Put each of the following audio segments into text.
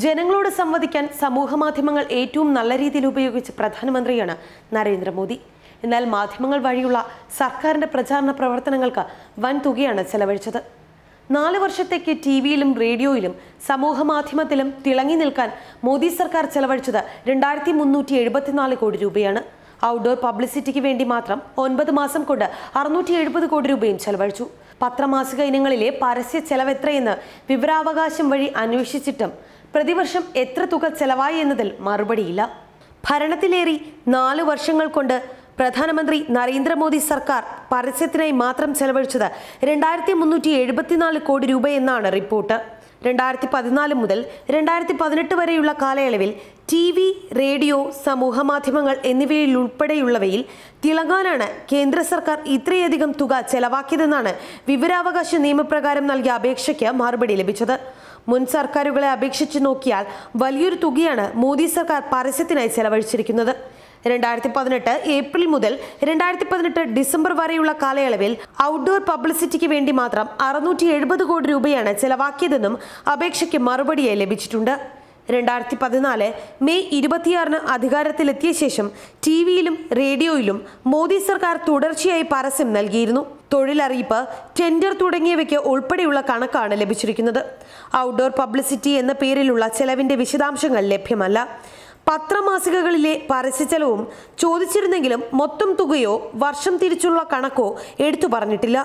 ജനങ്ങളോട് സംവദിക്കാൻ സമൂഹമാധ്യമങ്ങൾ ഏറ്റവും നല്ല രീതിയിൽ ഉപയോഗിച്ച പ്രധാനമന്ത്രിയാണ് നരേന്ദ്രമോദി. എന്നാൽ മാധ്യമങ്ങൾ വഴിയുള്ള സർക്കാരിന്റെ പ്രചാരണ പ്രവർത്തനങ്ങൾക്ക് വൻ തുകയാണ് ചെലവഴിച്ചത്. 4 വർഷത്തേക്ക് ടിവിയിലും റേഡിയോയിലും സമൂഹമാധ്യമത്തിലും തിളങ്ങി നിൽക്കാൻ മോദി സർക്കാർ ചെലവഴിച്ചത് 2374 കോടി രൂപയാണ്. ഔട്ട്ഡോർ പബ്ലിസിറ്റിക്ക് വേണ്ടി മാത്രം 9 മാസം കൊണ്ട് 670 കോടി രൂപയും ചെലവഴിച്ചു. പത്രമാസിക ഇനങ്ങളിലെ പരസ്യ ചെലവ് എത്രയെന്ന് വിവരാവകാശം വഴി അന്വേഷിച്ചിട്ടും പ്രതിവർഷം എത്ര തുക ചെലവായി എന്നതിൽ മറുപടിയില്ല. ഭരണത്തിലേറി 4 വർഷങ്ങൾ കൊണ്ട് പ്രധാനമന്ത്രി നരേന്ദ്രമോദി സർക്കാർ പരസ്യത്തിനായി മാത്രം ചെലവഴിച്ചത് 2374 കോടി രൂപയെന്നാണ് റിപ്പോർട്ട്. 2014 മുതൽ 2018 വരെയുള്ള കാലയളവിൽ TV, റേഡിയോ, സമൂഹമാധ്യമങ്ങൾ എന്നിവയിൽ ഉൾപ്പെടെയുള്ളവയിൽ തിളങ്ങാനാണ് കേന്ദ്ര സർക്കാർ ഇത്രയധികം തുക ചെലവാക്കിയതെന്നാണ് വിവരാവകാശ നിയമപ്രകാരം നൽകിയ അപേക്ഷയ്ക്ക് മറുപടി ലഭിച്ചത്. മുൻ സർക്കാരുകളെ അപേക്ഷിച്ച് നോക്കിയാൽ വലിയൊരു തുകയാണ് മോദി സർക്കാർ പരസ്യത്തിനായി ചെലവഴിച്ചിരിക്കുന്നത്. 2018 ഏപ്രിൽ മുതൽ 2018 ഡിസംബർ വരെയുള്ള കാലയളവിൽ ഔട്ട്ഡോർ പബ്ലിസിറ്റിക്ക് വേണ്ടി മാത്രം 670 കോടി രൂപയാണ് ചെലവാക്കിയതെന്നും അപേക്ഷയ്ക്ക് മറുപടിയായി ലഭിച്ചിട്ടുണ്ട്. 2014 മെയ് 26 അധികാരത്തിലെത്തിയ ശേഷം ടിവിയിലും റേഡിയോയിലും മോദി സർക്കാർ തുടർച്ചയായി പരസ്യം നൽകിയിരുന്നു. തൊഴിലറിയിപ്പ്, ടെൻഡർ തുടങ്ങിയവയ്ക്ക് ഉൾപ്പെടെയുള്ള കണക്കാണ് ലഭിച്ചിരിക്കുന്നത്. ഔട്ട്ഡോർ പബ്ലിസിറ്റി എന്ന പേരിലുള്ള ചെലവിന്റെ വിശദാംശങ്ങൾ ലഭ്യമല്ല. പത്രമാസികകളിലെ പരസ്യച്ചെലവും ചോദിച്ചിരുന്നെങ്കിലും മൊത്തം തുകയോ വർഷം തിരിച്ചുള്ള കണക്കോ എടുത്തു പറഞ്ഞിട്ടില്ല.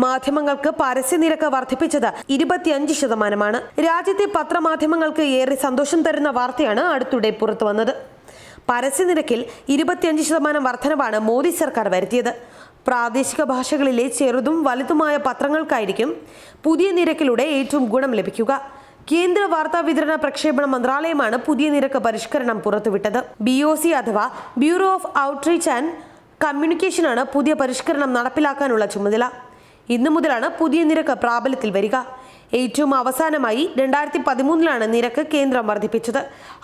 മാധ്യമങ്ങൾക്ക് പരസ്യനിരക്ക് വർദ്ധിപ്പിച്ചത് 25%. രാജ്യത്തെ പത്രമാധ്യമങ്ങൾക്ക് ഏറെ സന്തോഷം തരുന്ന വാർത്തയാണ് അടുത്തിടെ പുറത്തു വന്നത്. പരസ്യനിരക്കിൽ 25% വർധനവാണ് മോദി സർക്കാർ വരുത്തിയത്. പ്രാദേശിക ഭാഷകളിലെ ചെറുതും വലുതുമായ പത്രങ്ങൾക്കായിരിക്കും പുതിയ നിരക്കിലൂടെ ഏറ്റവും ഗുണം ലഭിക്കുക. കേന്ദ്ര വാർത്താ വിതരണ പ്രക്ഷേപണ മന്ത്രാലയമാണ് പുതിയ നിരക്ക് പരിഷ്കരണം പുറത്തുവിട്ടത്. BOC അഥവാ ബ്യൂറോ ഓഫ് ഔട്ട്റീച്ച് ആൻഡ് കമ്മ്യൂണിക്കേഷനാണ് പുതിയ പരിഷ്കരണം നടപ്പിലാക്കാനുള്ള ചുമതല. ഇന്നു മുതലാണ് പുതിയ നിരക്ക് പ്രാബല്യത്തിൽ വരിക. ഏറ്റവും അവസാനമായി 2013 നിരക്ക് കേന്ദ്രം വർദ്ധിപ്പിച്ചത്.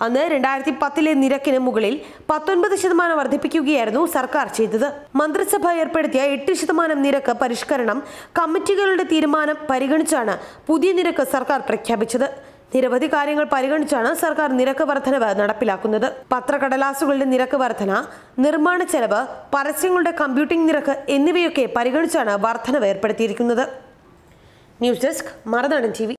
അന്ന് 2010 നിരക്കിന് മുകളിൽ 19% വർദ്ധിപ്പിക്കുകയായിരുന്നു സർക്കാർ ചെയ്തത്. മന്ത്രിസഭ ഏർപ്പെടുത്തിയ 8% നിരക്ക് പരിഷ്കരണം കമ്മിറ്റികളുടെ തീരുമാനം പരിഗണിച്ചാണ് പുതിയ നിരക്ക് സർക്കാർ പ്രഖ്യാപിച്ചത്. നിരവധി കാര്യങ്ങൾ പരിഗണിച്ചാണ് സർക്കാർ നിരക്ക് വർധനവ് നടപ്പിലാക്കുന്നത്. പത്രക്കടലാസുകളുടെ നിരക്ക് വർധന, നിർമ്മാണ ചെലവ്, പരസ്യങ്ങളുടെ കമ്പ്യൂട്ടിംഗ് നിരക്ക് എന്നിവയൊക്കെ പരിഗണിച്ചാണ് വർധനവ് ഏർപ്പെടുത്തിയിരിക്കുന്നത്. ന്യൂസ് ഡെസ്ക്, മറുനാടൻ TV.